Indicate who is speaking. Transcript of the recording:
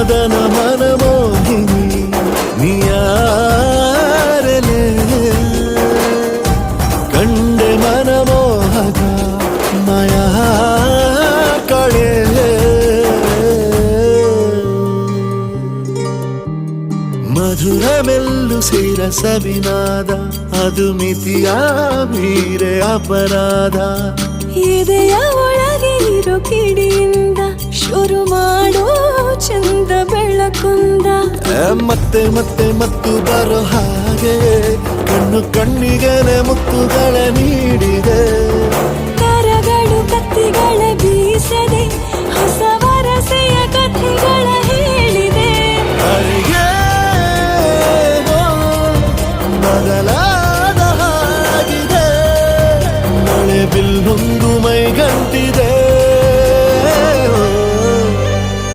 Speaker 1: ಮದನ ಮನಮೋಹಿನಿ ನೀಯಾರಲೆ ಕಂಡೆ ಮನಮೋಹಕ ಮಾಯಾ ಕಳೆ ಮಧುರ ಮೆಲ್ಲು ಶಿರಸವಿನಾದ ಅದು ಮಿತಿಯ ಮೀರೆ ಅಪರಾಧ
Speaker 2: ಎದೆಯ ಒಳಗೆ ಇರೋ ಕಿಡಿಯಿಂದ ಶುರು ಮಾಡೋ ಚಂದ ಬೆಳಕುಂದ
Speaker 1: ಮತ್ತೆ ಮತ್ತೆ ಮತ್ತು ಬರೋ ಹಾಗೆ ಕಣ್ಣು ಕಣ್ಣಿಗೆ ಮುತ್ತುಗಳ ನೀಡಿದೆ
Speaker 2: ಕರಗಳು ಕತ್ತಿಗಳ ಬೀಸದೆ ಹೊಸ ವರಸೆಯ